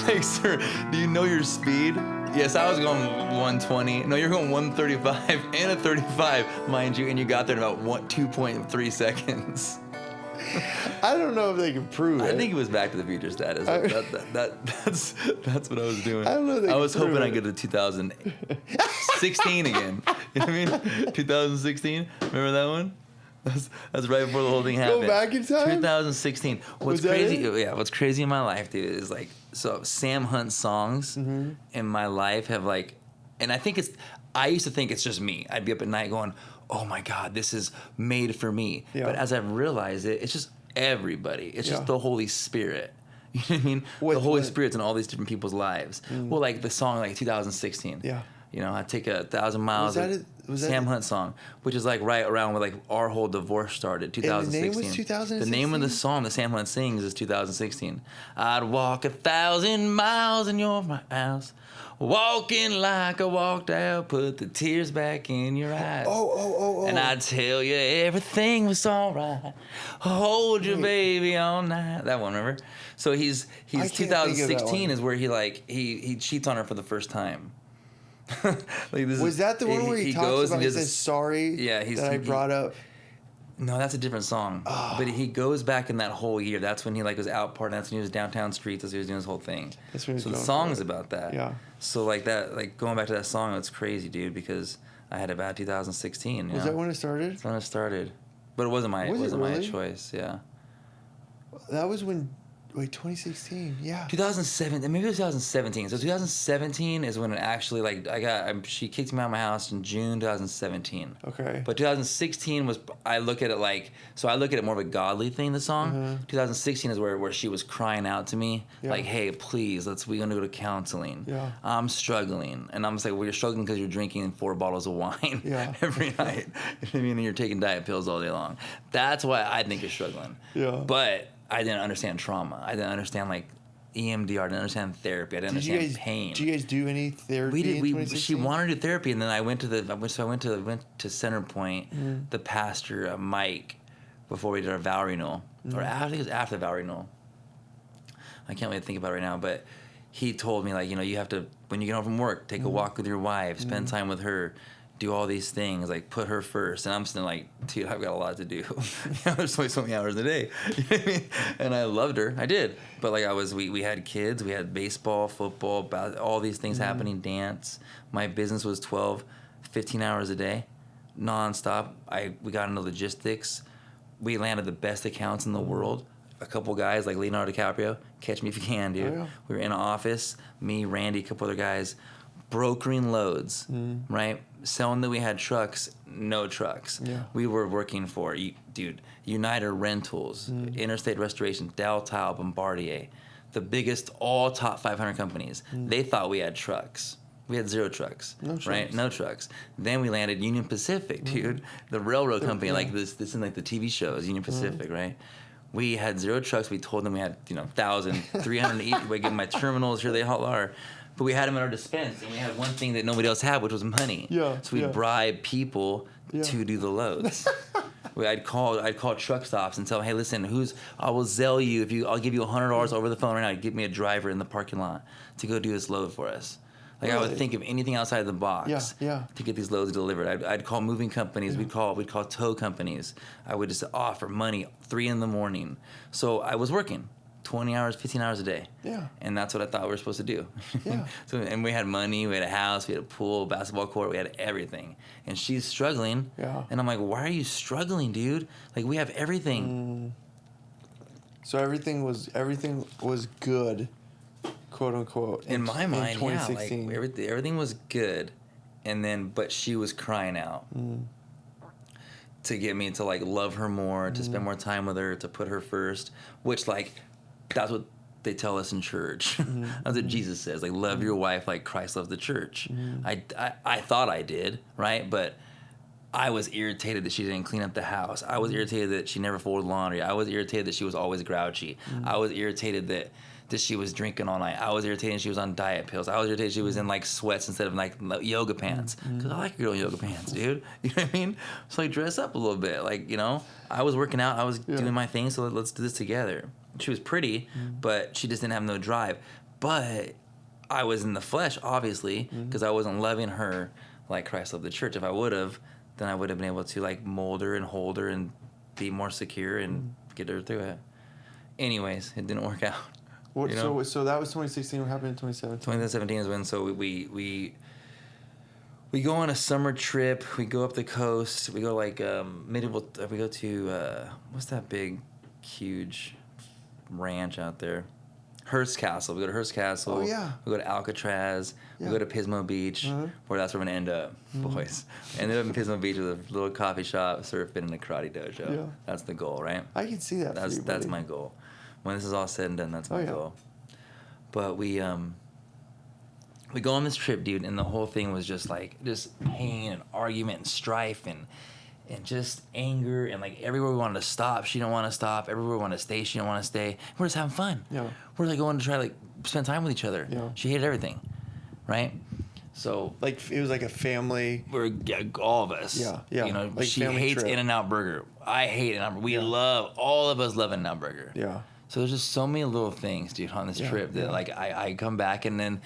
Like, sir, do you know your speed? Yes, I was going 120. No, you're going 135 and a 35, mind you, and you got there in about 2.3 seconds. I don't know if they can prove it. I think it was Back to the Future status. That's what I was doing. I don't know if they I can was prove hoping it. I'd get to 2016 again. You know what I mean? 2016. Remember that one? That's right before the whole thing happened. Go back in time? 2016. What's Was that crazy? it? Yeah, what's crazy in my life, dude, is like, so Sam Hunt songs Mm-hmm. in my life have like, and I used to think it's just me. I'd be up at night going, oh my God, this is made for me. Yeah. But as I've realized it, it's just everybody. It's Yeah. just the Holy Spirit. You know what I mean? The Holy Spirit's in all these different people's lives. Well, like the song like 2016. Yeah. You know, I take 1,000 miles. Was that Sam Hunt song, which is like right around where like our whole divorce started, 2016. And the name was 2016? The name of the song that Sam Hunt sings is 2016. I'd walk 1,000 miles in your house, walking like I walked out, put the tears back in your eyes. Oh. And I'd tell you everything was all right. Hold your baby all night. That one, remember? So he's I can't think of that 2016 one. is where he cheats on her for the first time. Like this Was that the one where he talks about, he says, sorry that I brought up? No, that's a different song. Oh. But he goes back in that whole year. That's when he like was out partying. That's when he was downtown streets. That's when he was doing his whole thing. That's when he was so the going song for is it. about that. Yeah. So like that, like going back to that song, it's crazy, dude, because I had a bad 2016. Was that when it started? That's when it started. But it wasn't my my choice, yeah. That was when, 2016, yeah. 2007, maybe it was 2017. So 2017 is when it actually like she kicked me out of my house in June 2017. Okay. But 2016 was, I look at it more of a godly thing, the song. 2016 is where she was crying out to me, Yeah. like, hey, please, we're gonna go to counseling. Yeah. I'm struggling. And I'm just like, well, you're struggling because you're drinking 4 bottles of wine Yeah. every night. You know what I mean? And you're taking diet pills all day long. That's why I think you're struggling. Yeah. But I didn't understand trauma. I didn't understand like EMDR. I didn't understand therapy. I didn't understand pain. Did you guys do any therapy? We did. in She 2016? wanted to do therapy, and then I went to Center Point. The pastor Mike, before we did our vow renewal, or I think it was after the vow renewal. I can't really think about it right now, but he told me like, you have to, when you get home from work, take a walk with your wife, spend time with her, do all these things, like put her first. And I'm still like, dude, I've got a lot to do. There's only so many hours a day. You know what I mean? And I loved her. I did. But like we had kids, we had baseball, football, all these things happening, dance. My business was 15 hours a day, nonstop. We got into logistics. We landed the best accounts in the world. A couple guys like Leonardo DiCaprio, catch me if you can, dude. Oh, yeah. We were in an office, me, Randy, a couple other guys, brokering loads, right? Selling that we had trucks, no trucks. Yeah. We were working for, United Rentals, Interstate Restoration, Dow Tile, Bombardier, the biggest all top 500 companies. They thought we had trucks. We had 0 trucks, right? trucks. No trucks. Then we landed Union Pacific, dude, the railroad company, like this in like the TV shows, Union Pacific, right? We had 0 trucks. We told them we had 1,300 each. We gave them my terminals. Here they all are. But we had them at our dispense, and we had one thing that nobody else had, which was money. Yeah, So we'd bribe people to do the loads. I'd call truck stops and tell them, hey, listen, I will Zelle you I'll give you $100 over the phone right now. Give me a driver in the parking lot to go do this load for us. Like I would think of anything outside the box to get these loads delivered. I'd call moving companies. We'd call tow companies. I would just offer money 3 a.m. So I was working 20 hours, 15 hours a day. Yeah. And that's what I thought we were supposed to do. Yeah. And we had money, we had a house, we had a pool, basketball court, we had everything. And she's struggling. Yeah. And I'm like, why are you struggling, dude? Like we have everything. So everything was good, quote unquote. In my mind, in 2016. like everything was good. And then, but she was crying out to get me to like love her more, to spend more time with her, to put her first, which like, that's what they tell us in church. That's what Jesus says, like love your wife like Christ loved the church. I thought I did, right? But I was irritated that she didn't clean up the house. I was irritated that she never folded laundry. I was irritated that she was always grouchy. I was irritated that she was drinking all night. I was irritated she was on diet pills. I was irritated she was in like sweats instead of like yoga pants. Because I like a girl in yoga pants, dude. You know what I mean? So like dress up a little bit. Like, I was working out. I was doing my thing. So let's do this together. She was pretty, but she just didn't have no drive. But I was in the flesh, obviously, because I wasn't loving her like Christ loved the church. If I would have, then I would have been able to like mold her and hold her and be more secure and get her through it. Anyways, it didn't work out. What? So that was 2016. What happened in 2017? 2017 is when we go on a summer trip. We go up the coast. We go like medieval. We go to what's that big, huge ranch out there? Hearst Castle. We go to Hearst Castle. Oh yeah. We go to Alcatraz. Yeah. We go to Pismo Beach, where that's where we're gonna end up, boys. Ended up in Pismo Beach with a little coffee shop, surfing, and a karate dojo. Yeah. That's the goal, right? I can see that. That's my goal. When this is all said and done, that's my goal. But we go on this trip, dude, and the whole thing was just pain and argument and strife and just anger and like everywhere we wanted to stop, she didn't want to stop. Everywhere we wanted to stay, she didn't want to stay. We're just having fun. Yeah. We're like going to try to like spend time with each other. Yeah. She hated everything, right? So like it was like a family. We're all of us. Yeah, yeah. You know, like she hates In-N-Out Burger. I hate In-N-Out Burger. We love all of us love In-N-Out Burger. Yeah. So there's just so many little things, dude, on this trip that like I come back and then.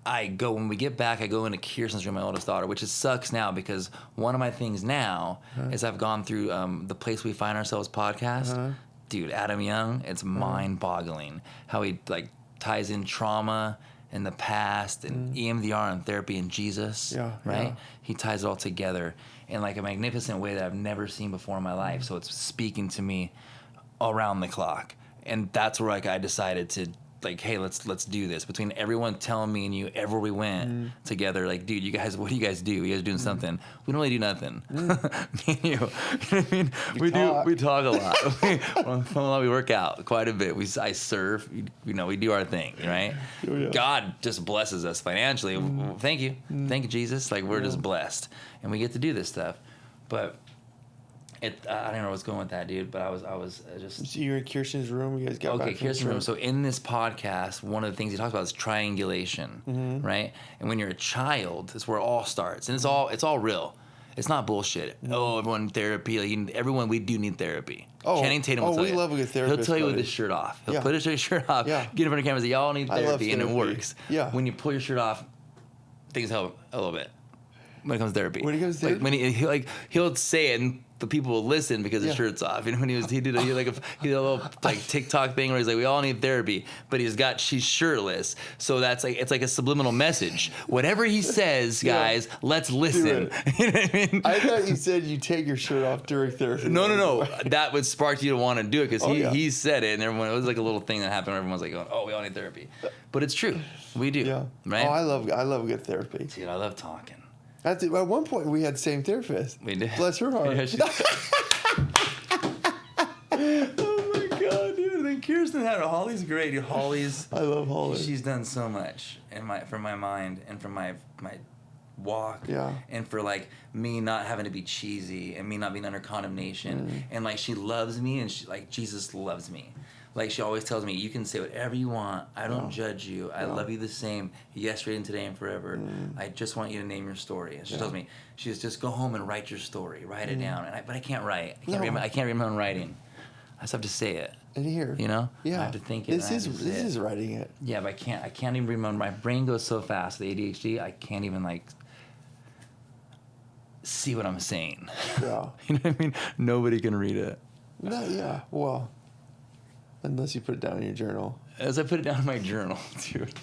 When we get back, I go into Kirsten's room, my oldest daughter, which sucks now because one of my things now is I've gone through the Place We Find Ourselves podcast. Dude, Adam Young, it's mind-boggling how he like ties in trauma and the past and EMDR and therapy and Jesus, right? Yeah. He ties it all together in like a magnificent way that I've never seen before in my life. So it's speaking to me around the clock. And that's where like I decided to like, hey, let's do this. Between everyone telling me and you, everywhere we went together, like, dude, you guys, what do you guys do? You guys doing something? We don't really do nothing. Me and you know what I mean? We talk a lot. We work out quite a bit. I serve. We do our thing, right? Oh, yeah. God just blesses us financially. Thank you, Jesus. Like we're just blessed, and we get to do this stuff. But I don't know what's going with that, dude, but I was just... So you're in Kirsten's room? You guys got back from Kirsten's room. So in this podcast, one of the things he talks about is triangulation, right? And when you're a child, that's where it all starts. And it's all real. It's not bullshit. Oh, everyone therapy. Like, everyone, we do need therapy. Channing Tatum will tell you. We love a good therapist. He'll tell you with his shirt off. He'll put his shirt off, get in front of the camera and say, y'all need therapy, and it works. Yeah. When you pull your shirt off, things help a little bit. When it comes to therapy. Like, when he'll say it and the people will listen because his shirt's off. You know, when he did a little like TikTok thing where he's like, we all need therapy, but she's shirtless. So that's like, it's like a subliminal message. Whatever he says, guys, let's listen. You know what I mean? I thought you said you take your shirt off during therapy. No. That would spark you to want to do it because he said it, and everyone, it was like a little thing that happened where everyone's like, oh, we all need therapy. But it's true. We do. Yeah. Right? Oh, I love good therapy. Dude, I love talking. At one point, we had the same therapist. We did. Bless her heart. Yeah, oh my God, dude! Then Kirsten had her. Holly's great. Holly's. I love Holly. She's done so much for my mind and for my walk. Yeah. And for like me not having to be cheesy and me not being under condemnation and like she loves me and she like Jesus loves me. Like, she always tells me, you can say whatever you want. I don't judge you. I love you the same, yesterday and today and forever. I just want you to name your story. And she tells me, she says, just go home and write your story. Write it down. But I can't write. I can't read my own writing. I just have to say it. And here. You know? Yeah. I have to think it. This is writing it. Yeah, but I can't even remember. My brain goes so fast, the ADHD, I can't even, like, see what I'm saying. Yeah. You know what I mean? Nobody can read it. No, yeah. Well... Unless you put it down in your journal. As I put it down in my journal, dude.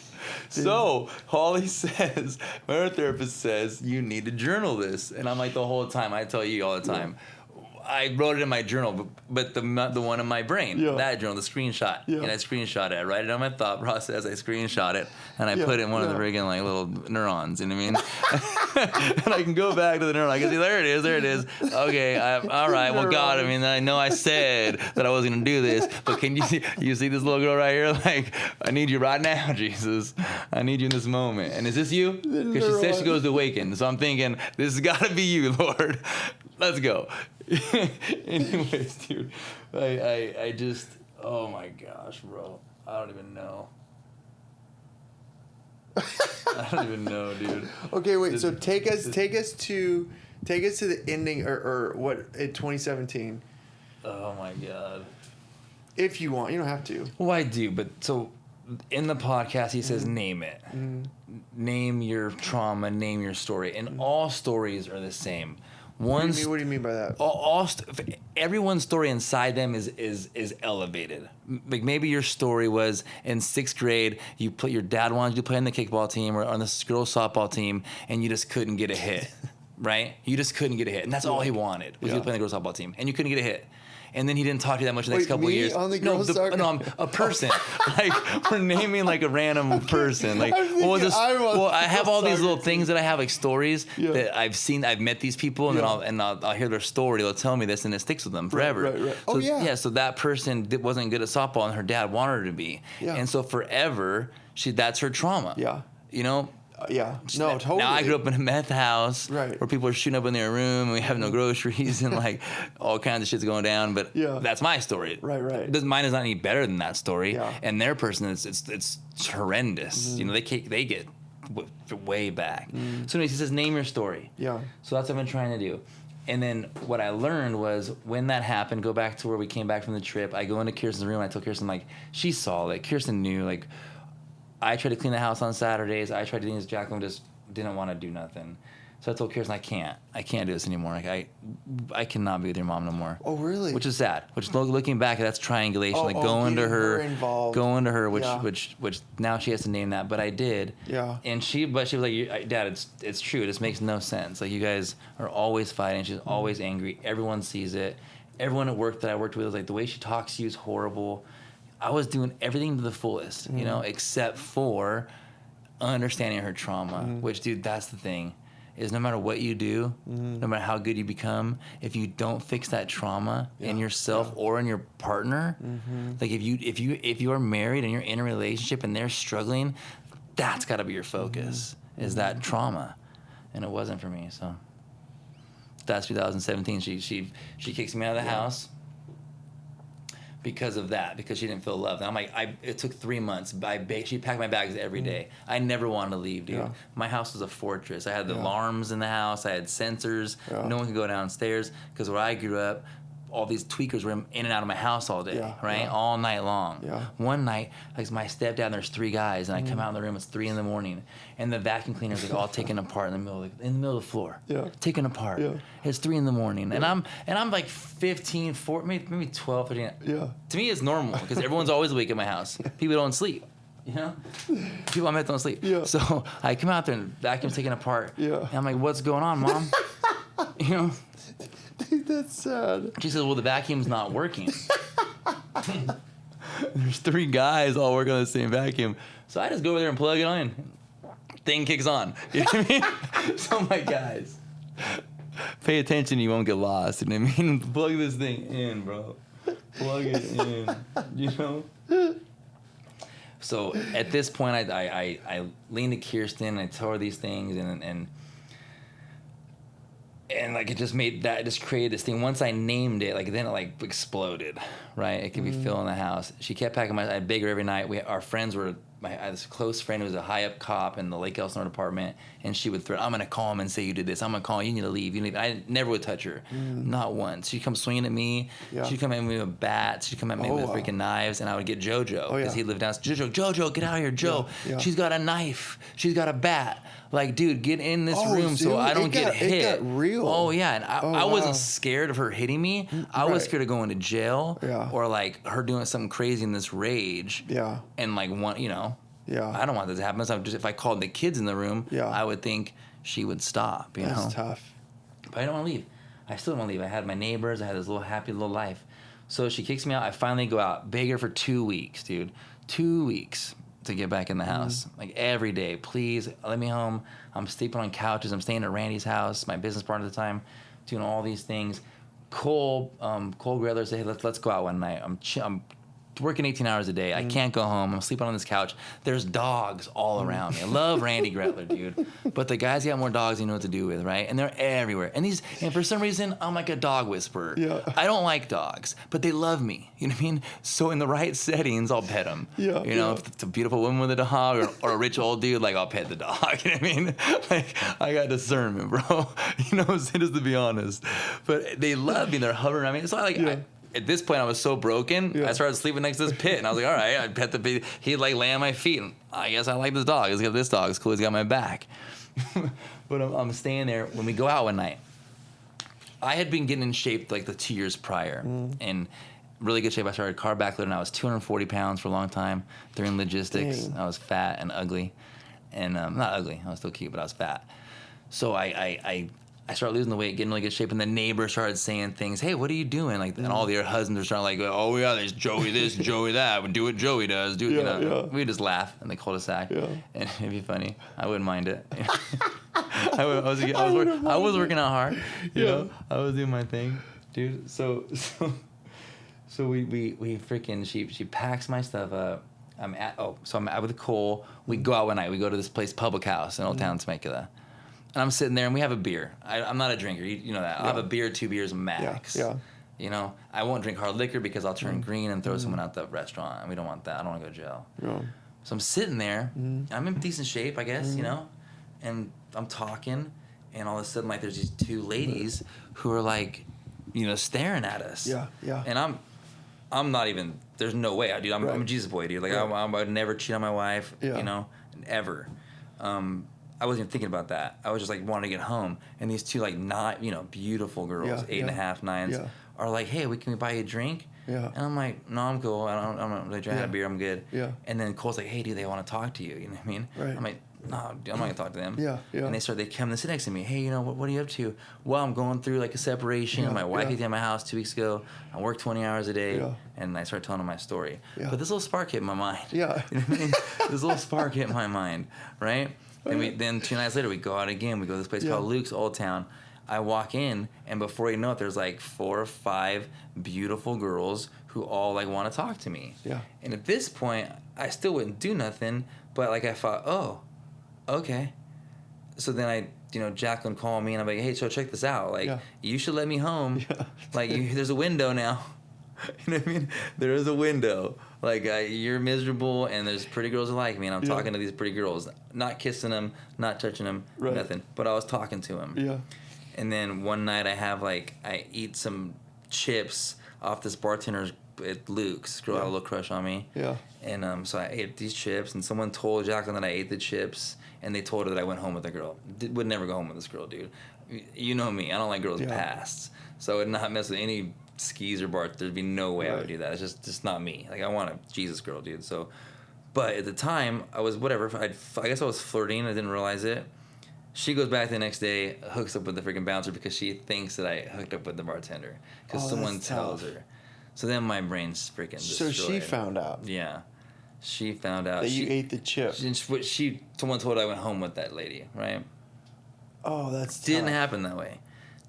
So, Holly says, my therapist says, you need to journal this. And I'm like, the whole time, I tell you all the time, I wrote it in my journal, but the one in my brain, that journal, the screenshot. And I screenshot it. I write it on my thought process. I screenshot it, and I put it in one of the friggin' like little neurons. You know what I mean? And I can go back to the neuron. I can see, there it is. Okay, all right. Well, God, I mean, I know I said that I wasn't gonna do this, but can you see this little girl right here? Like, I need you right now, Jesus. I need you in this moment. And is this you? Because she said she goes to awaken. So I'm thinking, this has got to be you, Lord. Let's go. Anyways, dude, I just, oh my gosh, bro, I don't even know. I don't even know, dude. Okay, wait. So take us to the ending or what in 2017. Oh my God. If you want, you don't have to. Well, I do, but so in the podcast, he says, name it. Name your trauma, name your story. And all stories are the same. What do you mean by that? Everyone's story inside them is elevated. Like maybe your story was in 6th grade, your dad wanted you to play on the kickball team or on the girls softball team, and you just couldn't get a hit, right? You just couldn't get a hit, and that's all he wanted was you to play on the girls softball team, and you couldn't get a hit. And then he didn't talk to you that much the next couple of years. On the girls soccer? No, I'm a person. Like we're naming like a random person. Like I have all these little things that I have like stories that I've seen. I've met these people, and I'll hear their story. They'll tell me this, and it sticks with them forever. Right. So, so that person wasn't good at softball, and her dad wanted her to be. Yeah. And so forever, that's her trauma. Yeah. You know. Totally. Now I grew up in a meth house where people are shooting up in their room and we have no groceries and like all kinds of shit's going down. But that's my story. Right. Mine is not any better than that story. Yeah. And their person it's horrendous. You know, they get way back. So anyways, he says, name your story. Yeah. So that's what I've been trying to do. And then what I learned was when that happened, go back to where we came back from the trip. I go into Kirsten's room. And I told Kirsten, like, she saw, like, Kirsten knew, like, I tried to clean the house on Saturdays. I tried to do things. Jacqueline just didn't want to do nothing. So I told Kirsten, I can't do this anymore. Like I cannot be with your mom no more. Oh, really? Which is sad. Which looking back, that's triangulation. Going to her, which now she has to name that. But I did. Yeah. And she was like, Dad, it's true. It just makes no sense. Like you guys are always fighting. She's always angry. Everyone sees it. Everyone at work that I worked with was like, the way she talks to you is horrible. I was doing everything to the fullest, you know, except for understanding her trauma, which, dude, that's the thing, is no matter what you do, no matter how good you become, if you don't fix that trauma in yourself or in your partner, like if you are married and you're in a relationship and they're struggling, that's got to be your focus, is that trauma. And it wasn't for me, so that's 2017. She kicks me out of the house. Because of that, because she didn't feel loved. And I'm like, it took 3 months. She packed my bags every day. I never wanted to leave, dude. Yeah. My house was a fortress. I had the alarms in the house. I had sensors. Yeah. No one could go downstairs. Because where I grew up, all these tweakers were in and out of my house all day, right? Yeah. All night long. Yeah. One night, like my stepdad, there's 3 guys, and I come out in the room, it's 3 a.m, and the vacuum cleaners like all taken apart in the middle of the floor. Yeah. Taken apart. Yeah. It's 3 a.m. And I'm like 15, 14, maybe 12, 13. Yeah. To me, it's normal because everyone's always awake at my house. People don't sleep. You know? People I met don't sleep. Yeah. So I come out there and the vacuum's taken apart. Yeah. And I'm like, what's going on, Mom? You know? Dude, that's sad. She says, well, the vacuum's not working. There's 3 guys all working on the same vacuum. So I just go over there and plug it on. Thing kicks on. You know what I mean? So I'm like, guys, pay attention, you won't get lost. You know what I mean? Plug this thing in, bro. Plug it in. You know? So at this point, I leaned to Kirsten and I told her these things and like it just created this thing. Once I named it, like then it like exploded, right? It could be filling the house. She kept packing I beg her every night. Our friends were, I had this close friend who was a high up cop in the Lake Elsinore department, and she would threaten, I'm going to call him and say you did this. I'm going to call you need to leave. I never would touch her. Not once. She'd come swinging at me. Yeah. She'd come at me with bats. She'd come at me with freaking knives, and I would get JoJo because he lived downstairs. JoJo, get out of here, Joe. Yeah. Yeah. She's got a knife. She's got a bat. Like, dude, get in this room so I don't get hit. It got real. Oh, yeah. And I wasn't scared of her hitting me. I was scared of going to jail or, like, her doing something crazy in this rage. Yeah. And, like, Yeah. I don't want this to happen. So if I called the kids in the room, I would think she would stop, you know? That's tough. But I don't want to leave. I still don't want to leave. I had my neighbors. I had this little happy little life. So she kicks me out. I finally go out. Beg her for 2 weeks, dude. 2 weeks to get back in the house. Like every day. Please, let me home. I'm sleeping on couches. I'm staying at Randy's house, my business partner at the time, doing all these things. Cole Greller said, hey, let's go out one night. I'm working 18 hours a day. I can't go home. I'm sleeping on this couch. There's dogs all around me. I love Randy Gretler, dude. But the guy's got more dogs than you know what to do with, right? And they're everywhere. And for some reason, I'm like a dog whisperer. Yeah. I don't like dogs, but they love me. You know what I mean? So in the right settings, I'll pet them. Yeah. You know, if it's a beautiful woman with a dog or a rich old dude, like I'll pet the dog. You know what I mean? Like I got discernment, bro. You know, just to be honest. But they love me. They're hovering around me. It's not like at this point, I was so broken. Yeah. I started sleeping next to this pit, and I was like, all right, I'd pet the pit. He'd like lay on my feet. And I guess I like this dog. This dog's cool. He's got my back. But I'm staying there. When we go out one night, I had been getting in shape like the 2 years prior, and really good shape. I started car backloading, and I was 240 pounds for a long time during logistics. Dang. I was fat and ugly, and not ugly. I was still cute, but I was fat. So I started losing the weight, getting in really good shape, and the neighbors started saying things. Hey, what are you doing? Like, and all their husbands are starting like, oh yeah, there's Joey this, Joey that. We do what Joey does. We just laugh in the cul-de-sac, and it'd be funny. I wouldn't mind it. I was working out hard. You know? I was doing my thing, dude. So we freaking she packs my stuff up. I'm out with Cole. We go out one night. We go to this place, Public House in Old Town Temecula. And I'm sitting there, and we have a beer. I'm not a drinker. You know that. I'll have a beer, 2 beers max. Yeah. You know, I won't drink hard liquor because I'll turn green and throw someone out the restaurant. And we don't want that. I don't want to go to jail. Yeah. So I'm sitting there. I'm in decent shape, I guess, you know. And I'm talking, and all of a sudden, like, there's these two ladies who are, like, you know, staring at us. Yeah. And I'm not even, there's no way. I'm a Jesus boy, dude. Like, I would never cheat on my wife, you know, ever. I wasn't even thinking about that. I was just like wanting to get home, and these two like not beautiful girls, 8.5, 9s, are like, "Hey, can we buy you a drink?" Yeah. And I'm like, "No, I'm cool. I'm not really drinking a beer. I'm good." Yeah. And then Cole's like, "Hey, dude, they want to talk to you." You know what I mean? Right. I'm like, "No, dude, I'm not gonna talk to them." Yeah. And they come and sit next to me. "Hey, you know what are you up to?" "Well, I'm going through like a separation. My wife came to my house 2 weeks ago. I work 20 hours a day." And I started telling them my story. Yeah. But this little spark hit my mind. Yeah. You know what I mean? This little spark hit my mind, right? Then 2 nights later, we go out again. We go to this place called Luke's Old Town. I walk in, and before you know it, there's like 4 or 5 beautiful girls who all like want to talk to me. Yeah. And at this point, I still wouldn't do nothing, but like I thought, oh, okay. So then Jacqueline called me, and I'm like, hey, so check this out. Like, you should let me home. Yeah. Like, there's a window now. You know what I mean? There is a window. Like, you're miserable, and there's pretty girls that like me, and I'm talking to these pretty girls. Not kissing them, not touching them, nothing. But I was talking to them. Yeah. And then one night I eat some chips off this bartender's at Luke's. Girl had a little crush on me. Yeah. And so I ate these chips, and someone told Jacqueline that I ate the chips, and they told her that I went home with a girl. Would never go home with this girl, dude. You know me. I don't like girls past. So I would not mess with any skis or bars. There'd be no way I would do that. It's just not me. Like, I want a Jesus girl, dude. So, but at the time, I was whatever. I guess I was flirting. I didn't realize it. She goes back the next day, hooks up with the freaking bouncer because she thinks that I hooked up with the bartender because someone tells her. So then my brain's freaking destroyed. So she found out. Yeah, she found out that you ate the chip. Someone told her I went home with that lady, right? Oh, that's didn't happen that way.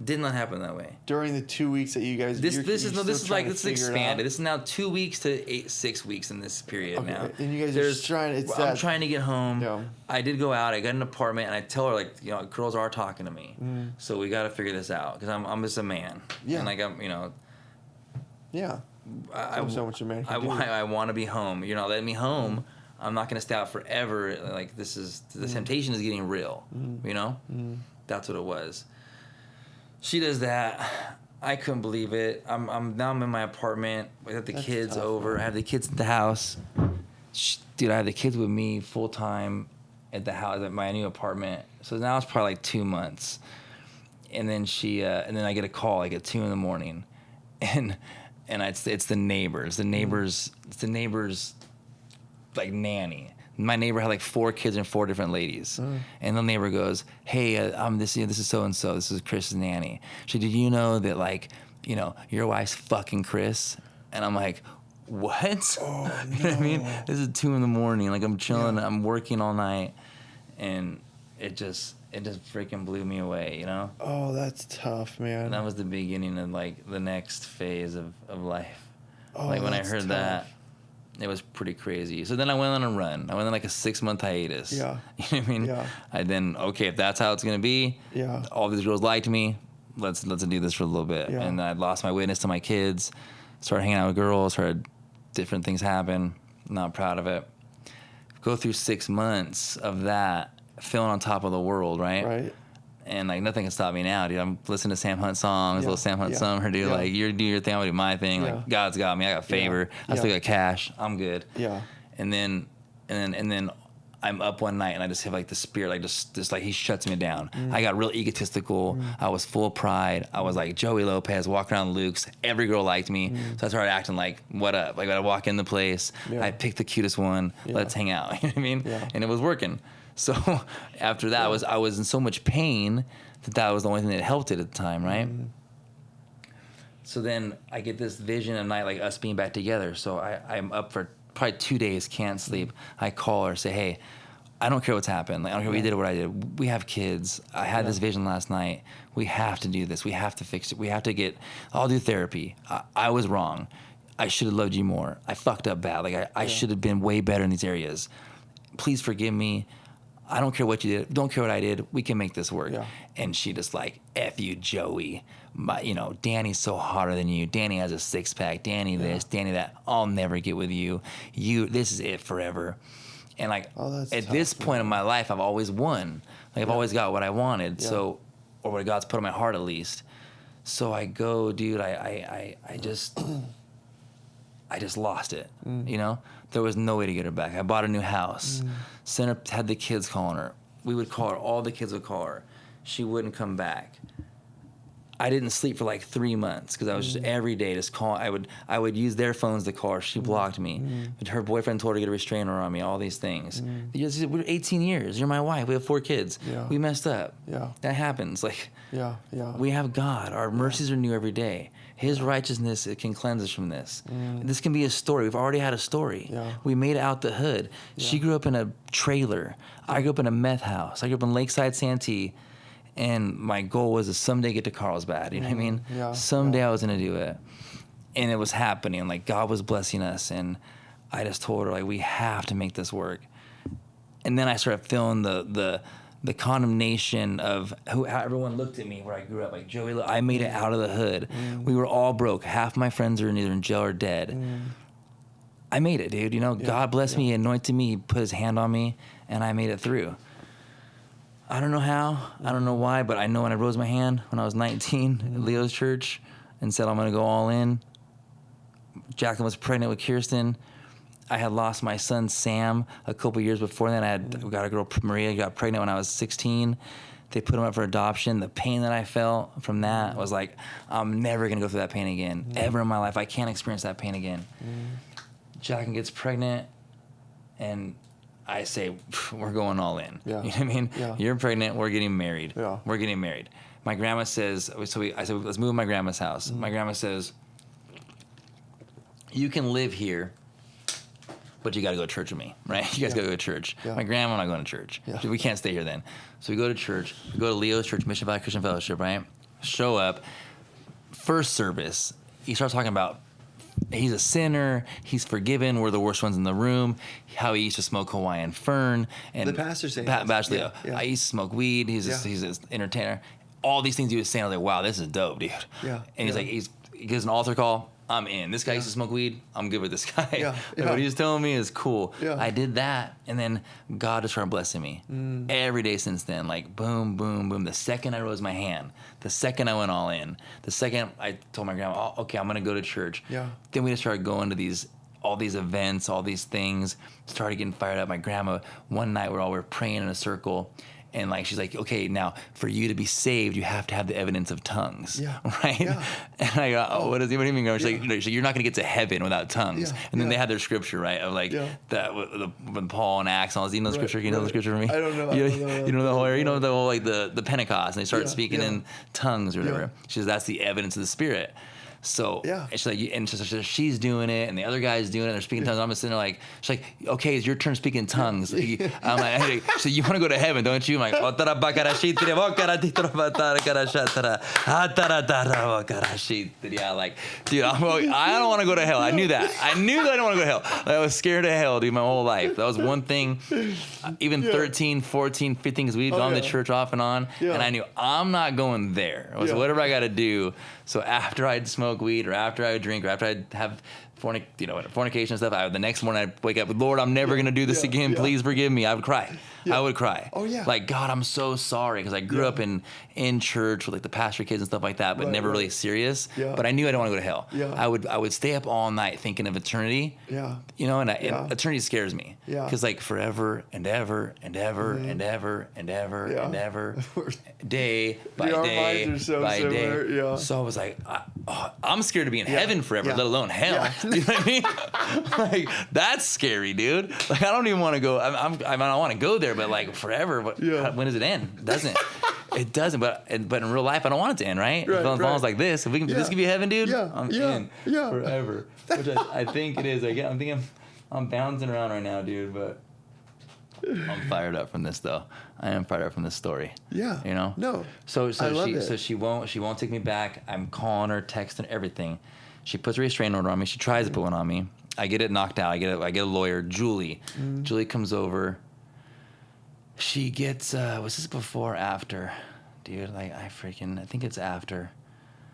Did not happen that way. During the 2 weeks that you guys. This is expanded. This is now 2 weeks to 6 weeks in this period now. And you guys are just trying. I'm trying to get home. Yeah. I did go out. I got an apartment, and I tell her girls are talking to me, so we got to figure this out because I'm just a man. Yeah. And like Yeah. So much a man can do. I want to be home. You're not letting me home. I'm not gonna stay out forever. Like the temptation is getting real. You know. That's what it was. She does that. I couldn't believe it. I'm in my apartment. I got the kids over. I have the kids at the house. Dude, I have the kids with me full time at the house at my new apartment. So now it's probably like 2 months. And then and then I get a call like at 2 a.m, and it's the neighbors. It's the neighbors like nanny. My neighbor had like 4 kids and 4 different ladies. And the neighbor goes, hey, this is so-and-so. This is Chris's nanny. She, did you know that your wife's fucking Chris? And I'm like, what? Oh, no. You know what I mean? This is 2 a.m. Like, I'm chilling. Yeah. I'm working all night. And it just freaking blew me away, you know? Oh, that's tough, man. And that was the beginning of like the next phase of life. Oh, like when I heard that, it was pretty crazy. So then I went on a run. I went on like a 6-month hiatus. Yeah. You know what I mean? Yeah. If that's how it's gonna be, all these girls liked me, let's do this for a little bit. Yeah. And I lost my witness to my kids, started hanging out with girls, heard different things happen, not proud of it. Go through 6 months of that, feeling on top of the world, right? Right. And like nothing can stop me now, dude. I'm listening to Sam Hunt songs, little Sam Hunt summer, dude. Like you do your thing, I'm gonna do my thing. Like God's got me. I got favor. I still got cash. I'm good. Yeah. And then I'm up one night and I just have like the spirit, like just like he shuts me down. I got real egotistical. I was full of pride. I was like Joey Lopez walking around Luke's. Every girl liked me. So I started acting like, what up? Like I walk in the place, I picked the cutest one. Let's hang out. You know what I mean? Yeah. And it was working. So after that, I was in so much pain that was the only thing that helped it at the time, right? So then I get this vision of night, like us being back together. So I'm up for probably 2 days, can't sleep. I call her, say, hey, I don't care what's happened. Like, I don't care what you did or what I did. We have kids. I had this vision last night. We have to do this. We have to fix it. We have to I'll do therapy. I was wrong. I should have loved you more. I fucked up bad. Like I should have been way better in these areas. Please forgive me. I don't care what you did. Don't care what I did. We can make this work. Yeah. And she just like, F you, Joey. Danny's so hotter than you. Danny has a six pack. Danny this, Danny that. I'll never get with you. This is it forever. And like at this point in my life, I've always won. Like I've always got what I wanted. So, or what God's put in my heart at least. So I go, dude. I just lost it. There was no way to get her back. I bought a new house. Sent her, had the kids calling her. We would call her. All the kids would call her. She wouldn't come back. I didn't sleep for like 3 months because I was just every day just calling. I would use their phones to call her. She blocked me. But her boyfriend told her to get a restrainer on me. All these things. We're 18 years. You're my wife. We have 4 kids. We messed up. That happens. Like we have God. Our mercies are new every day. His righteousness, it can cleanse us from this. This can be a story. We've already had a story. We made it out the hood. She grew up in a trailer. I grew up in a meth house. I grew up in Lakeside Santee. And my goal was to someday get to Carlsbad. You know what I mean? Someday I was going to do it. And it was happening. Like God was blessing us. And I just told her, like, we have to make this work. And then I started feeling the condemnation of how everyone looked at me where I grew up. Like, Joey, I made it out of the hood. We were all broke. Half my friends are either in jail or dead. I made it, dude. God blessed me, anointed me, put his hand on me, and I made it through. I don't know how, I don't know why, but I know when I rose my hand when I was 19 at Leo's church and said, I'm going to go all in. Jacqueline was pregnant with Kirsten. I had lost my son, Sam, a couple years before then. I got a girl, Maria, got pregnant when I was 16. They put him up for adoption. The pain that I felt from that was like, I'm never going to go through that pain again, ever in my life. I can't experience that pain again. Jacqueline gets pregnant, and I say, we're going all in. You know what I mean? You're pregnant. We're getting married. We're getting married. My grandma says, I said, let's move to my grandma's house. My grandma says, you can live here, but you got to go to church with me, right? You guys got to go to church. My grandma and I going to church. We can't stay here then. So we go to church. We go to Leo's church, Mission Valley Christian Fellowship, right? Show up. First service, he starts talking about he's a sinner. He's forgiven. We're the worst ones in the room. How he used to smoke Hawaiian Fern. And the pastor saying Pastor Leo. I used to smoke weed. He's an entertainer. All these things he was saying, I was like, wow, this is dope, dude. And he's like, he gives an altar call. I'm in. This guy used to smoke weed. I'm good with this guy. What he was telling me is cool. I did that, and then God just started blessing me every day since then. Like boom, boom, boom. The second I rose my hand, the second I went all in, the second I told my grandma, oh, okay, I'm gonna go to church. Then we just started going to all these events, all these things. Started getting fired up. My grandma, one night we were praying in a circle. And like she's like, okay, now for you to be saved, you have to have the evidence of tongues, right? And I go, what do you mean? She's like, you're not going to get to heaven without tongues. And then they had their scripture, right, of like that when Paul and Acts and all this. You know the scripture? You know the scripture for me? I don't know. You know the whole, the whole like the Pentecost, and they start speaking in tongues or whatever. She says that's the evidence of the Spirit. So she's like, and so she's doing it, and the other guy's doing it. They're speaking tongues. I'm just sitting there like, she's like, okay, it's your turn speaking tongues. I'm like, hey, so you want to go to heaven, don't you? I'm like, yeah, like, dude, I don't want to go to hell. I knew that. I knew that I didn't want to go to hell. I was scared of hell, dude, my whole life. That was one thing. Even 13, 14, 15, because we'd gone to church off and on, and I knew I'm not going there. So whatever I got to do. So after I'd smoke weed, or after I would drink, or after I'd have fornication and stuff, the next morning I'd wake up, Lord, I'm never going to do this again. Please forgive me. I would cry. Yeah. I would cry. Oh, yeah. Like, God, I'm so sorry, because I grew up in church with like the pastor kids and stuff like that, but Right, never right. really serious. Yeah. But I knew I didn't want to go to hell. Yeah. I would stay up all night thinking of eternity. Yeah. You know, and Yeah. eternity scares me. Yeah. Because like forever and ever and ever and ever and ever Yeah. and ever, day by Our day minds are so by similar, day. yeah. So I was like, I'm scared to be in heaven forever, Yeah. let alone hell. Yeah. You know what I mean? Like, that's scary, dude. Like, I don't even want to go. I mean, I want to go there, but like forever. But Yeah. when does it end? It doesn't. It doesn't. But in real life, I don't want it to end, right? Right, As long right. as like this, if we can, Yeah. this could be heaven, dude. Yeah, I'm yeah, in yeah. forever. Which I think it is. I'm thinking I'm bouncing around right now, dude. But I'm fired up from this, though. I am fired up from this story. Yeah. You know. No. So I love it. she won't take me back. I'm calling her, texting, everything. She puts a restraining order on me. She tries to put one on me. I get it knocked out. I get a lawyer, Julie. Julie comes over. She gets was this before or after? Dude, like I think it's after.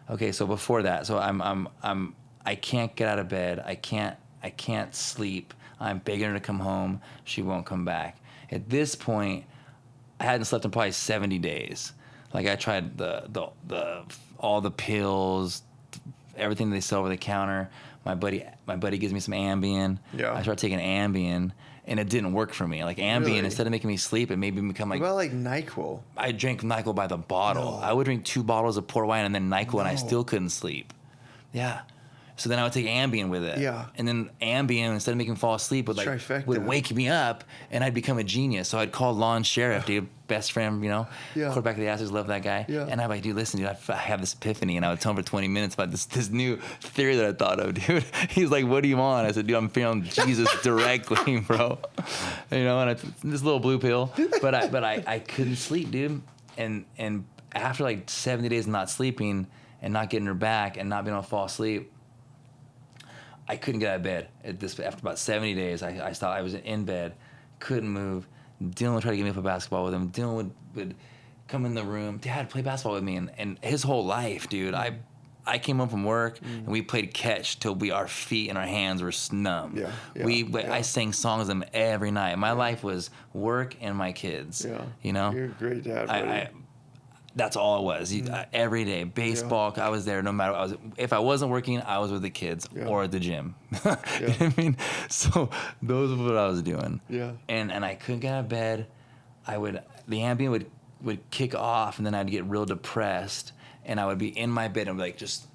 Okay, so before that. So I can't get out of bed. I can't sleep. I'm begging her to come home. She won't come back. At this point, I hadn't slept in probably 70 days. Like I tried the all the pills, everything they sell over the counter. My buddy gives me some Ambien. Yeah. I started taking Ambien, and it didn't work for me. Like Ambien, Really? instead of making me sleep, it made me become What like. about like NyQuil? I drank NyQuil by the bottle. No. I would drink 2 bottles of port wine and then NyQuil, and I No. still couldn't sleep. Yeah. So then I would take Ambien with it. Yeah. And then Ambien, instead of making me fall asleep, would Trifecta. wake me up, and I'd become a genius. So I'd call Lon Sheriff, dude, best friend, you know, Yeah. quarterback of the Astros, love that guy. Yeah. And I'd be like, dude, listen, dude, I have this epiphany, and I would tell him for 20 minutes about this new theory that I thought of, dude. He's like, what are you on? I said, dude, I'm feeling Jesus directly, bro. You know, and it's this little blue pill, but I couldn't sleep, dude. And after like 70 days of not sleeping and not getting her back and not being able to fall asleep, I couldn't get out of bed. After about 70 days, I stopped. I was in bed, couldn't move. Dylan would try to get me to play basketball with him. Dylan would come in the room, Dad, play basketball with me. And his whole life, dude, I came home from work and we played catch till our feet and our hands were numb. Yeah. I sang songs with him every night. My life was work and my kids. Yeah. You know? You're a great dad, buddy. That's all it was. Every day, baseball. I was there no matter. If I wasn't working, I was with the kids or at the gym. You know what I mean? So those are what I was doing. Yeah. And I couldn't get out of bed. The Ambien would kick off, and then I'd get real depressed, and I would be in my bed and be like just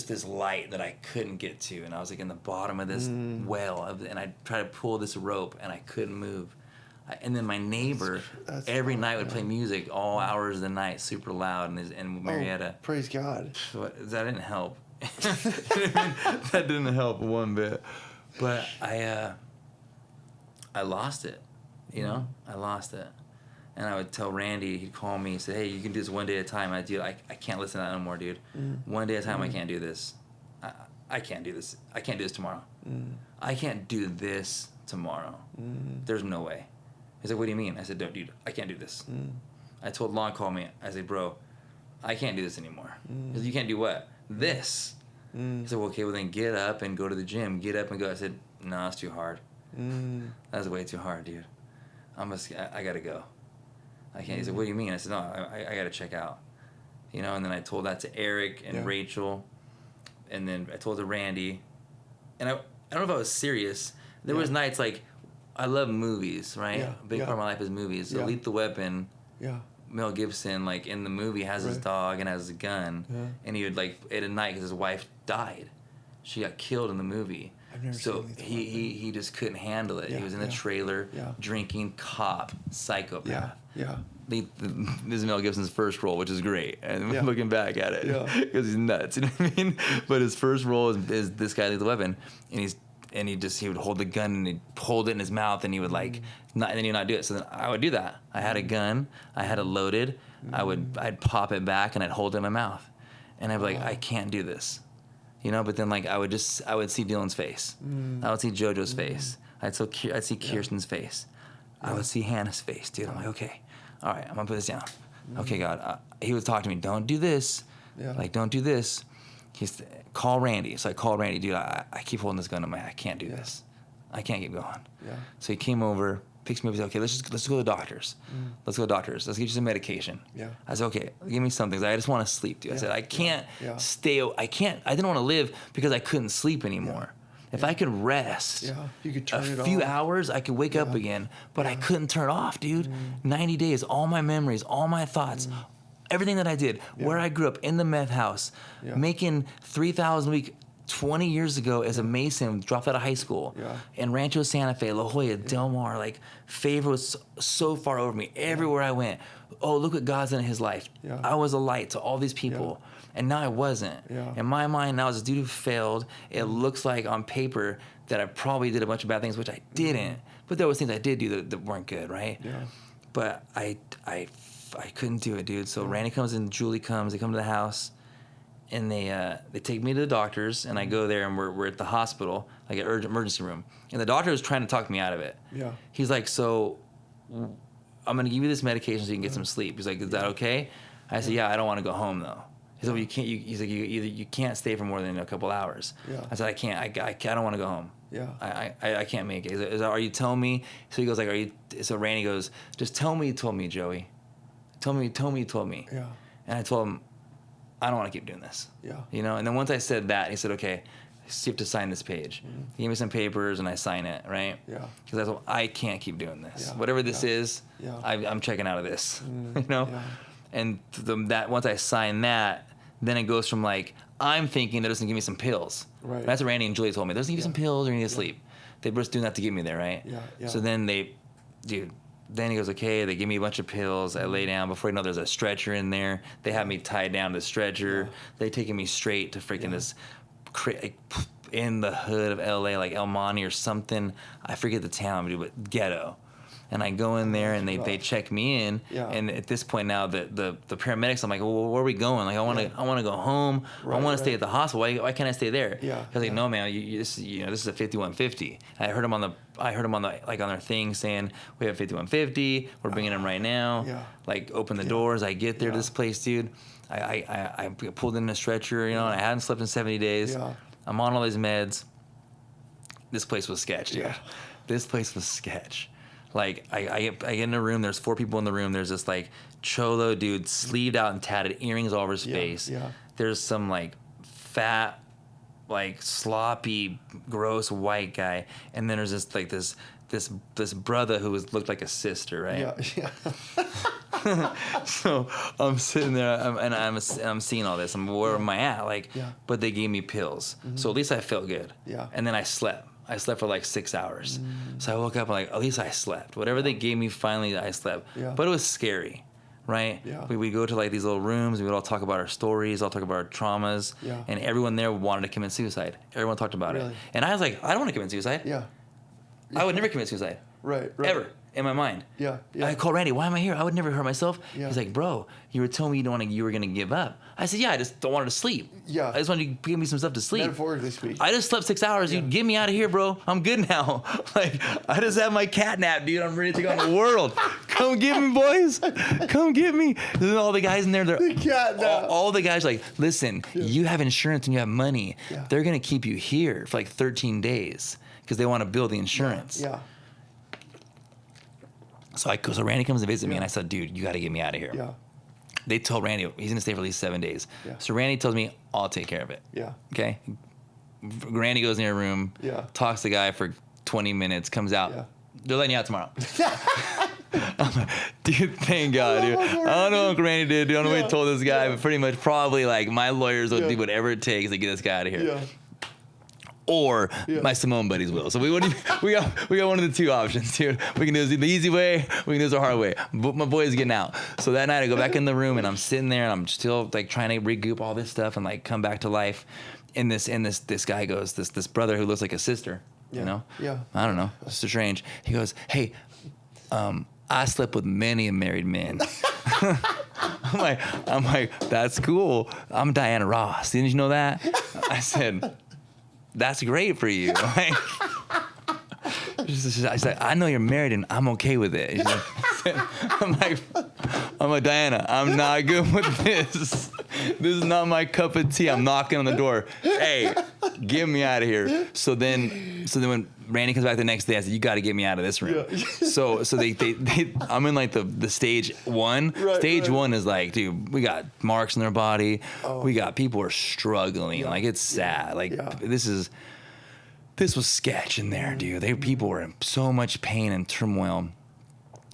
this light that I couldn't get to, and I was like in the bottom of this well, and I'd try to pull this rope, and I couldn't move. And then my neighbor every night would play music all hours of the night, super loud, and Marietta. Oh, praise God. That didn't help. That didn't help one bit. But I lost it. You know, I lost it. And I would tell Randy, he'd call me, he'd say, hey, you can do this one day at a time. I can't listen to that no more, dude. One day at a time, I can't do this. I can't do this. I can't do this tomorrow. I can't do this tomorrow. There's no way. He's like, what do you mean? I said, no, dude, I can't do this. I told Lon, call me. I said, bro, I can't do this anymore. He said, you can't do what? This. He said, well, okay, well then get up and go to the gym. Get up and go. I said, no, it's too hard. That's way too hard, dude. I gotta go. I can't. He said, what do you mean? I said, no, I gotta check out. You know, and then I told that to Eric and Rachel. And then I told it to Randy. And I don't know if I was serious. There was nights like, I love movies, right? Yeah, A big part of my life is movies. So Lethal Weapon, Mel Gibson, like in the movie, has his dog and has a gun. And he would like, at a night, because his wife died. She got killed in the movie. I've never so seen Lethal he just couldn't handle it. Yeah, He was in the trailer, drinking, cop, psychopath. This is Mel Gibson's first role, which is great. And looking back at it, because he's nuts, you know what I mean? But his first role is this guy, Lethal Weapon, and he would hold the gun and he'd hold it in his mouth and he would and then he'd not do it. So then I would do that. I had a gun, I had it loaded, I'd pop it back and I'd hold it in my mouth. And I'd be like, I can't do this. You know, but then like I would see Dylan's face. I would see JoJo's face. I'd see Kirsten's face. I would see Hannah's face, dude. I'm like, okay, all right, I'm gonna put this down. Okay, God. He would talk to me, don't do this. Like, don't do this. He's call Randy. So I called Randy, dude. I keep holding this gun in my hand. I can't do this. I can't keep going. So he came over, picks me up and says, okay, let's go to the doctors. Let's go to the doctors. Let's get you some medication. Yeah. I said, okay, give me something. I just want to sleep, dude. I said, I can't Yeah. I didn't want to live because I couldn't sleep anymore. If I could rest you could turn it a few off. hours, I could wake up again, but I couldn't turn it off, dude. 90 days, all my memories, all my thoughts, everything that I did, where I grew up in the meth house, making $3,000 a week 20 years ago as a Mason, dropped out of high school, in Rancho Santa Fe, La Jolla, Del Mar, like favor was so far over me. Everywhere I went, oh, look what God's done in his life. I was a light to all these people. And now I wasn't. In my mind, now as a dude who failed, it looks like on paper that I probably did a bunch of bad things, which I didn't. But there was things I did do that weren't good, right? But I couldn't do it, dude. So Randy comes and Julie comes. They come to the house, and they take me to the doctors, and I go there, and we're at the hospital, like an emergency room. And the doctor was trying to talk me out of it. He's like, so I'm going to give you this medication so you can get some sleep. He's like, is that okay? I said, yeah, I don't want to go home, though. He said, well, you can't. He's like, you can't stay for more than a couple hours. I said, I can't. I don't want to go home. I can't make it. He's like, are you telling me? So he goes like, are you? So Randy goes, just tell me you told me, Joey. Tell me you told me. And I told him, I don't want to keep doing this. You know. And then once I said that, he said, okay, so you have to sign this page. He gave me some papers and I sign it, right? Because I told him, I can't keep doing this. Whatever this is, I'm checking out of this. You know. And that once I sign that, then it goes from like, I'm thinking they're just gonna give me some pills. That's what Randy and Julie told me. They're just gonna give me some pills or you need to sleep. They were just doing that to get me there, right? So then then he goes, okay, they give me a bunch of pills. I lay down. Before you know, there's a stretcher in there. They have me tied down to the stretcher. They taking me straight to freaking this in the hood of LA, like El Monte or something. I forget the town, but ghetto. And I go in there and they check me in. And at this point now, the paramedics, I'm like, well, where are we going? Like, I want to go home. I want to stay at the hospital. Why can't I stay there? Because like, no, man, this is a 5150. I heard him on the like on their thing saying we have 5150. We're bringing him right now. Like, open the doors. I get there to this place, dude. I pulled in a stretcher, you know, and I hadn't slept in 70 days. I'm on all these meds. This place was sketch, dude. This place was sketch. Like, I get in a room, there's 4 people in the room, there's this, like, cholo dude, sleeved out and tatted, earrings all over his face. There's some, like, fat, like, sloppy, gross white guy, and then there's this, like, this brother who looked like a sister, right? So I'm sitting there, and I'm seeing all this, where am I at? Like, but they gave me pills, so at least I felt good. And then I slept. I slept for like 6 hours. So I woke up and like, at least I slept. Whatever they gave me, finally I slept. But it was scary, right? We go to like these little rooms. We would all talk about our stories, all talk about our traumas. And everyone there wanted to commit suicide. Everyone talked about it. And I was like, I don't want to commit suicide. I would never commit suicide. Ever. In my mind. I called Randy, why am I here? I would never hurt myself. He's like, bro, you were telling me you were going to give up. I said, yeah, I just don't want to sleep. I just wanted you to give me some stuff to sleep. Metaphorically speaking. I just slept 6 hours. You get me out of here, bro. I'm good now. Like, I just had my cat nap, dude. I'm ready to take on the world. Come get me, boys. Come get me. And then all the guys in there, the cat nap. All the guys like, listen, you have insurance and you have money. They're going to keep you here for like 13 days because they want to build the insurance. So Randy comes to visit me, and I said, dude, you got to get me out of here. They told Randy he's going to stay for at least 7 days. So Randy tells me, I'll take care of it. Okay? Randy goes in your room, talks to the guy for 20 minutes, comes out. They're letting you out tomorrow. I'm like, dude, thank God, dude. I don't know what Uncle Randy did. Dude. I don't know what he told this guy, but pretty much probably like my lawyers will do whatever it takes to get this guy out of here. Or my Simone buddies will. So we got one of the two options, dude. We can do the easy way. We can do the hard way. But my boy's getting out. So that night I go back in the room and I'm sitting there and I'm still like trying to regroup all this stuff and like come back to life. And this guy goes, this brother who looks like a sister, you know? I don't know. It's strange. He goes, hey, I slept with many married men. I'm like, that's cool. I'm Diana Ross. Didn't you know that? I said, that's great for you. Like, I said, I know you're married and I'm okay with it. I'm like, Diana, I'm not good with this. This is not my cup of tea. I'm knocking on the door. Hey, Get me out of here. So then when Randy comes back the next day, I said, you got to get me out of this room. Yeah. So they I'm in like the stage one. Right, stage right. one is like, dude, we got marks in their body. Oh. We got people are struggling. Like it's sad. Like this was sketch in there, dude. People were in so much pain and turmoil.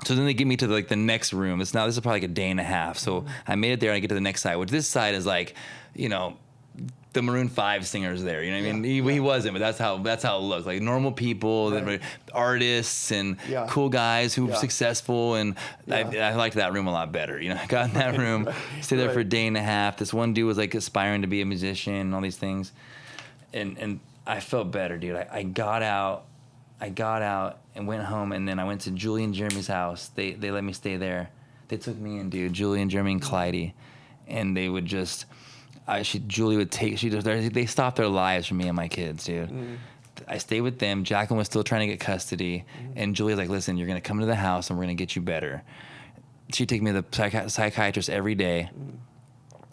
So then they get me to like the next room. This is probably like a day and a half. So I made it there and I get to the next side, which this side is like, you know, the Maroon 5 singers there. You know what I mean? He wasn't, but that's how it looked. Like normal people, that were artists and cool guys who were successful. And I liked that room a lot better. You know, I got in that room, stayed there for a day and a half. This one dude was like aspiring to be a musician and all these things. And I felt better, dude. I got out and went home, and then I went to Julie and Jeremy's house. They let me stay there. They took me in, dude. Julie and Jeremy and Clyde, and they would just, Julie would take. They stopped their lives for me and my kids, dude. I stayed with them. Jacqueline was still trying to get custody, and Julie was like, "Listen, you're gonna come to the house, and we're gonna get you better." She'd take me to the psychiatrist every day.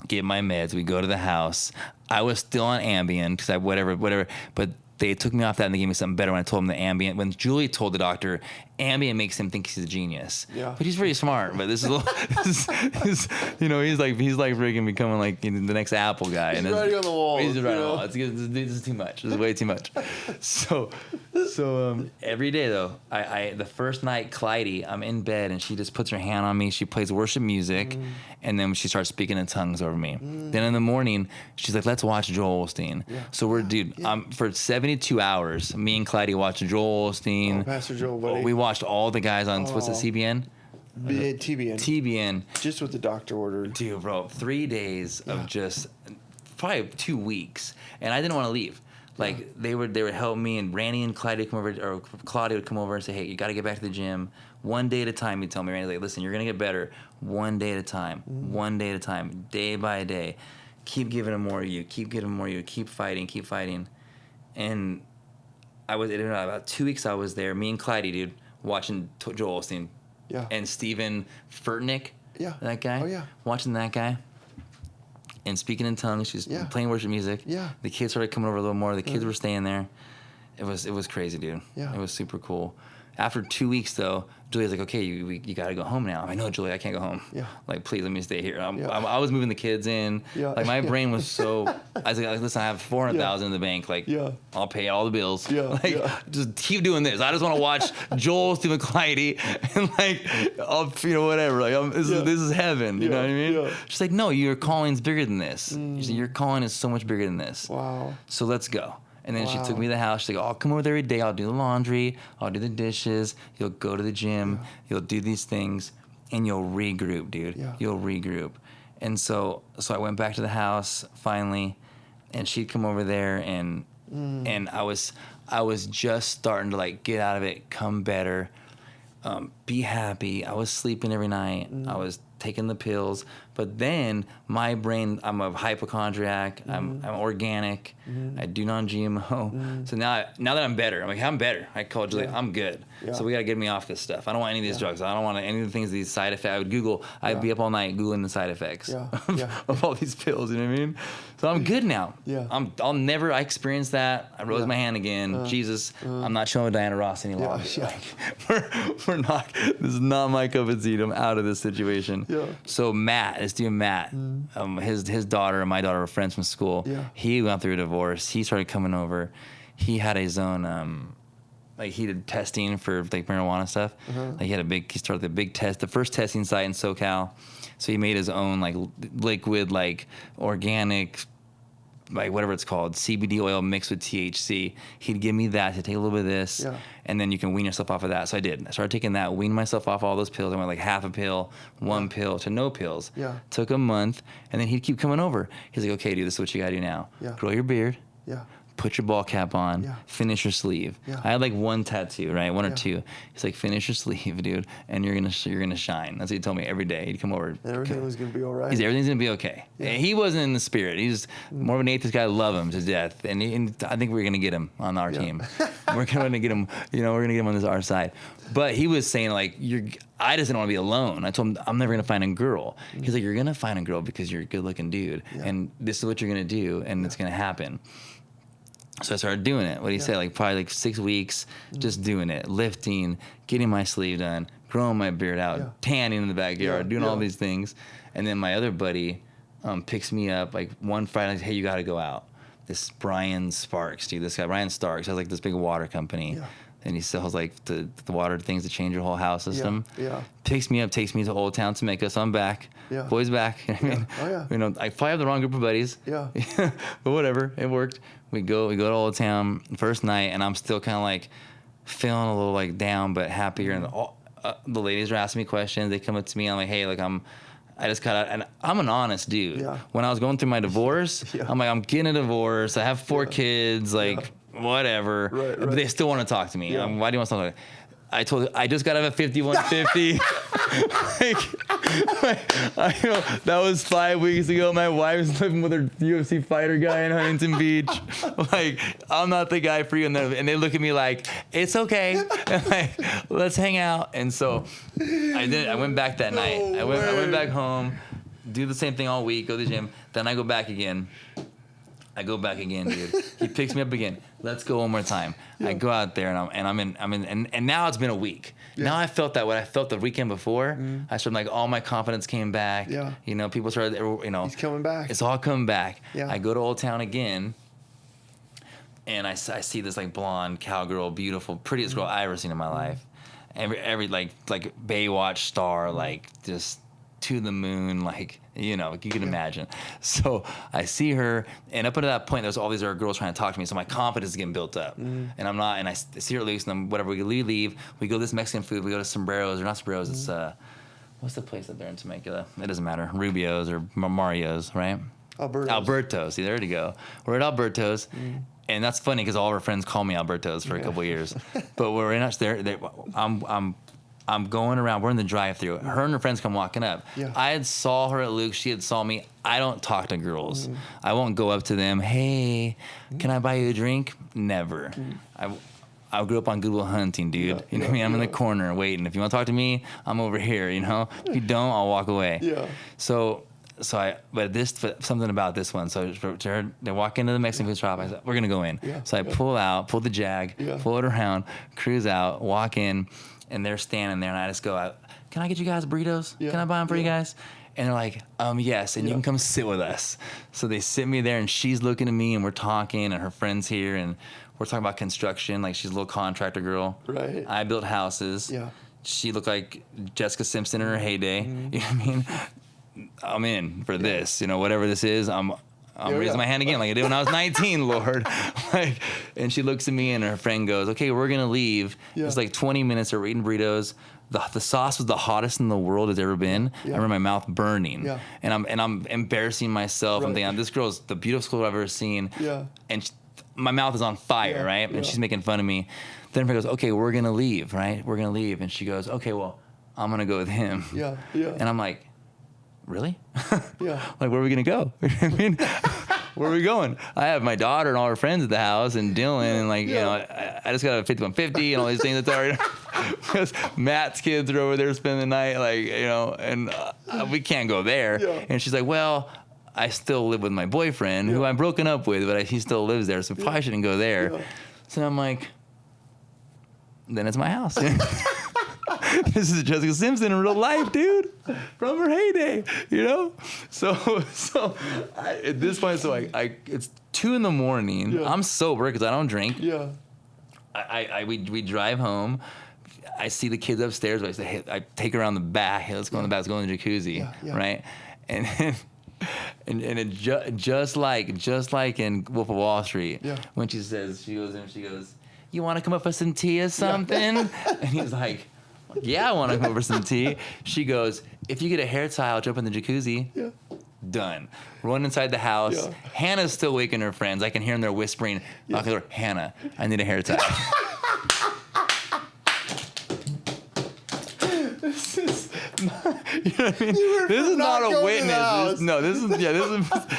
Get my meds. We go to the house. I was still on Ambien because whatever. But they took me off that and they gave me something better when I told them the Ambien. When Julie told the doctor, Ambien makes him think he's a genius. Yeah. But he's pretty smart. But this is, he's like freaking becoming like the next Apple guy. He's writing on the wall. He's writing on the wall. This is too much. This is way too much. So every day though, I the first night, Clyde, I'm in bed and she just puts her hand on me. She plays worship music, and then she starts speaking in tongues over me. Then in the morning, she's like, "Let's watch Joel Osteen." Yeah. So for 72 hours, me and Clyde watched Joel Osteen. Oh, Pastor Joel, buddy. We watched all the guys on what's the CBN? TBN. TBN. Just what the doctor ordered. Dude, bro, 3 days of just probably 2 weeks, and I didn't want to leave. Like they would help me, and Randy and Clyde would come over, or Claudia would come over and say, "Hey, you got to get back to the gym. One day at a time." He'd tell me, Randy's like, "Listen, you're gonna get better. One day at a time. One day at a time. Day by day. Keep giving him more of you. Keep giving him more of you. Keep fighting. Keep fighting." And about 2 weeks I was there. Me and Clyde, dude, watching Joel Osteen. Yeah. And Stephen Furtick. Yeah. That guy. Oh yeah. Watching that guy. And speaking in tongues, she's playing worship music. Yeah. The kids started coming over a little more. The kids were staying there. It was crazy, dude. Yeah. It was super cool. After 2 weeks, though, Julia's like, "Okay, you got to go home now." I'm like, "No, Julia, I can't go home. Yeah. Like, please let me stay here." I was moving the kids in. Yeah. Like, my brain was so... I was like, "Listen, I have $400,000 in the bank. Like, I'll pay all the bills. Just keep doing this. I just want to watch Joel, Stephen, Clyde, and like, I'll, whatever. Like, this is heaven. You know what I mean?" She's like, "No, your calling's bigger than this. She's like, your calling is so much bigger than this. Wow. So let's go." And then she took me to the house. She's like, "I'll come over there every day. I'll do the laundry. I'll do the dishes. You'll go to the gym. You'll do these things, and you'll regroup, dude. You'll regroup." And so I went back to the house finally, and she'd come over there, and I was just starting to like get out of it, come better, be happy. I was sleeping every night. I was taking the pills, but then my brain, I'm a hypochondriac, I'm organic, I do non-GMO. So now that I'm better, I'm better. I called Julie, I'm good. So we gotta get me off this stuff. I don't want any of these drugs. I don't want any of the things, these side effects. I'd be up all night Googling the side effects of all these pills, you know what I mean? So I'm good now. I experienced that. I rose my hand again. Jesus, I'm not showing Diana Ross any longer. We're not, this is not my cup of tea. I'm out of this situation. So Matt, this dude Matt, his daughter and my daughter were friends from school. He went through a divorce. He started coming over. He had his own, he did testing for like marijuana stuff. Like he started the big test, the first testing site in SoCal. So he made his own like liquid, like organic, like whatever it's called, CBD oil mixed with THC. He'd give me that to take a little bit of this, and then you can wean yourself off of that. So I did. I started taking that, weaned myself off all those pills. I went like half a pill, one pill to no pills. Took a month, and then he'd keep coming over. He's like, "Okay, dude, this is what you gotta do now. Grow your beard. Put your ball cap on, finish your sleeve." I had like one tattoo, right? One or two. He's like, "Finish your sleeve, dude, and you're gonna shine." That's what he told me every day. He'd come over. And everything was gonna be all right. Everything's gonna be okay. He wasn't in the spirit. He's more of an atheist guy. I love him to death, and I think we're gonna get him on our team. We're gonna get him. We're gonna get him on our side. But he was saying like, I just didn't want to be alone. I told him, "I'm never gonna find a girl." He's like, "You're gonna find a girl because you're a good-looking dude, and this is what you're gonna do, and it's gonna happen." So I started doing it. What do you say? Like probably like 6 weeks, just doing it, lifting, getting my sleeve done, growing my beard out, tanning in the backyard, doing all these things. And then my other buddy picks me up like one Friday. Like, hey, you got to go out. This Brian Sparks, dude. This guy Brian Starks has like this big water company. Yeah. And he sells like the water things to change your whole house system. Picks me up, takes me to Old Town Temecula, so I'm back. Boys back. I mean, you know, I probably have the wrong group of buddies. But whatever, it worked. We go to Old Town first night, and I'm still kind of like feeling a little like down, but happier. And the ladies are asking me questions. They come up to me. I'm like, hey, like I just got out, and I'm an honest dude. When I was going through my divorce, I'm like, I'm getting a divorce. I have 4 kids, like. Whatever, but they still want to talk to me. Why do you want to talk to me? I told her, I just got to have a 5150. I know, that was 5 weeks ago. My wife's living with her UFC fighter guy in Huntington Beach. Like, I'm not the guy for you. And they look at me like, it's okay. And like, let's hang out. And so I did. I went back that night. I went back home, do the same thing all week, go to the gym. Then I go back again. Dude. He picks me up again. Let's go one more time. I go out there and now it's been a week. Now I felt that what I felt the weekend before. I started like all my confidence came back. You know, people started. You know, he's coming back. It's all coming back. I go to Old Town again, and I see this like blonde cowgirl, beautiful, prettiest girl I ever seen in my life. Every like Baywatch star, like just to the moon, like, you know, you can imagine. So I see her, and up until that point, there's all these other girls trying to talk to me, so my confidence is getting built up. And I'm not, and I see her at least, and then whatever, we leave, we go to this Mexican food, we go to Sombreros, or not Sombreros, it's, what's the place up there in Temecula? It doesn't matter, Rubio's or Mario's, right? Alberto's, see, there you go. We're at Alberto's, and that's funny, because all of our friends call me Alberto's for a couple of years. But we're in there, I'm going around. We're in the drive-thru. Her and her friends come walking up. I had saw her at Luke. She had saw me. I don't talk to girls. I won't go up to them. Hey, can I buy you a drink? Never. I grew up on Good Will Hunting, dude. You know what I mean? I'm in the corner waiting. If you want to talk to me, I'm over here. You know. If you don't, I'll walk away. But something about this one. So to her, they walk into the Mexican food shop. I said, we're gonna go in. So I pull the Jag, pull it around, cruise out, walk in. And they're standing there, and I just go, can I get you guys burritos? Can I buy them for you guys? And they're like, yes, and you can come sit with us. So they sit me there, and she's looking at me, and we're talking, and her friend's here, and we're talking about construction. Like, she's a little contractor girl. Right. I built houses. She looked like Jessica Simpson in her heyday. You know what I mean? I'm in for this. You know, whatever this is, I'm raising my hand again like I did when I was 19, Lord. Like, and she looks at me, and her friend goes, okay, we're going to leave. It's like 20 minutes of eating burritos. The sauce was the hottest in the world it's ever been. I remember my mouth burning. And I'm embarrassing myself. I'm thinking, this girl's the beautiful girl I've ever seen. And my mouth is on fire, right? And she's making fun of me. Then her friend goes, okay, we're going to leave, right? We're going to leave. And she goes, okay, well, I'm going to go with him. And I'm like, really? Like, where are we gonna go? I mean, where are we going? I have my daughter and all her friends at the house, and Dylan, and like, you know, I just got a 5150 and all these things that's already. Because Matt's kids are over there spending the night, like, you know, and we can't go there. And she's like, well, I still live with my boyfriend, who I'm broken up with, but he still lives there, so probably shouldn't go there. So I'm like, then it's my house. This is Jessica Simpson in real life, dude, from her heyday, you know. So at this point, it's 2 a.m. I'm sober because I don't drink. We drive home. I see the kids upstairs. I say, hey, I take her around the back. Hey, let's go in the back. Let's go in the jacuzzi, right? And it just like in Wolf of Wall Street, when she goes in, she goes, you want to come up for some tea or something? And he's like, yeah, I want to come over some tea. She goes, if you get a hair tie, I'll jump in the jacuzzi. Done. Run inside the house. Hannah's still waking her friends. I can hear them there whispering, Hannah, I need a hair tie. This is not, you know what I mean? This is not a witness.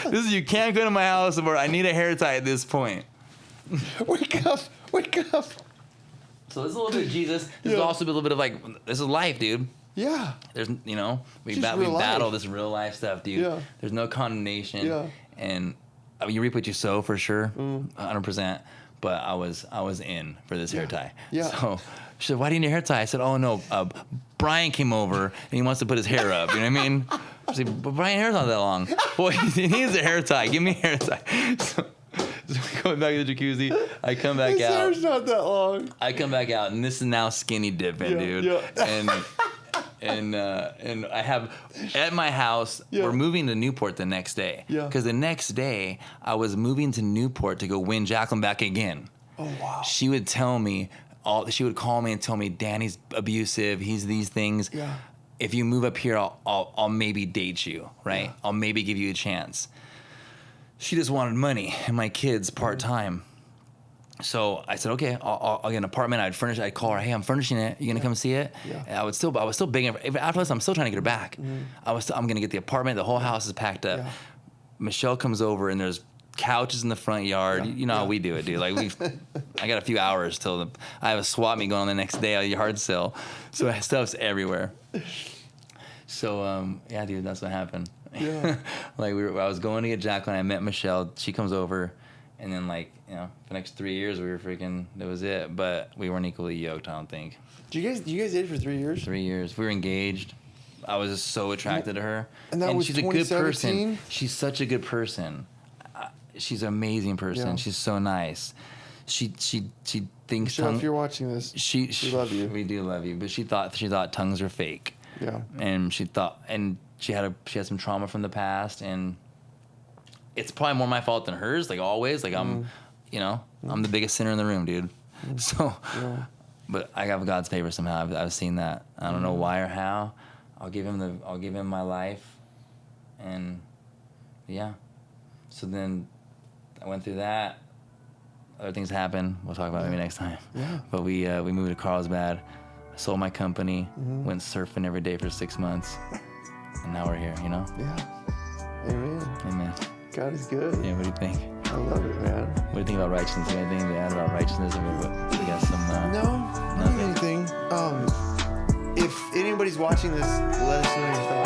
This is you can't go to my house or I need a hair tie at this point. Wake up. So this is a little bit of Jesus. This is also a little bit of like, this is life, dude. There's, you know, we battle this real life stuff, dude. There's no condemnation. And you reap what you sow for sure, 100%. But I was in for this hair tie. Yeah. So she said, "Why do you need a hair tie?" I said, "Oh no, Brian came over and he wants to put his hair up." You know what I mean? She's like, "But Brian's hair's not that long." Well, he needs a hair tie. Give me a hair tie. So going back to the jacuzzi, I come back His out. hair's not that long. I come back out, and this is now skinny dipping, dude. Yeah. And I have at my house. Yeah. We're moving to Newport the next day. Yeah. Because the next day I was moving to Newport to go win Jacqueline back again. Oh wow. She would tell me she would call me and tell me, Danny's abusive. He's these things. Yeah. If you move up here, I'll maybe date you, right? Yeah. I'll maybe give you a chance. She just wanted money and my kids part time. So I said, okay, I'll get an apartment. I'd furnish. I'd call her. Hey, I'm furnishing it. You gonna come see it? Yeah. And I was still begging her. After this, I'm still trying to get her back. I'm gonna get the apartment. The whole house is packed up. Yeah. Michelle comes over and there's couches in the front yard. Yeah. You know how we do it, dude. Like I got a few hours till I have a swap meet going on the next day at a yard sale. So stuff's everywhere. So yeah, dude, that's what happened. Yeah. Like I was going to get Jacqueline. I met Michelle. She comes over. And then, like, you know, for the next 3 years, we were freaking, that was it. But we weren't equally yoked, I don't think. You guys date for 3 years? 3 years. We were engaged. I was just so attracted to her. And that was she's a good 2017? person. She's such a good person. She's an amazing person. Yeah. She's so nice. She thinks Michelle, if you're watching this, we love you. We do love you. But she thought tongues are fake. Yeah. And she had some trauma from the past, and it's probably more my fault than hers, like always. Like I'm the biggest sinner in the room, dude. So, but I have God's favor somehow. I've seen that. I don't know why or how. I'll give him my life, and yeah. So then I went through that. Other things happened. We'll talk about it maybe next time. Yeah. But we moved to Carlsbad. I sold my company. Went surfing every day for 6 months, and now we're here. You know. Yeah. Amen. Amen. God is good. Yeah, what do you think? I love it, man. What do you think about righteousness? You got anything to add about righteousness? We got some... No, not anything. If anybody's watching this, let us know your thoughts.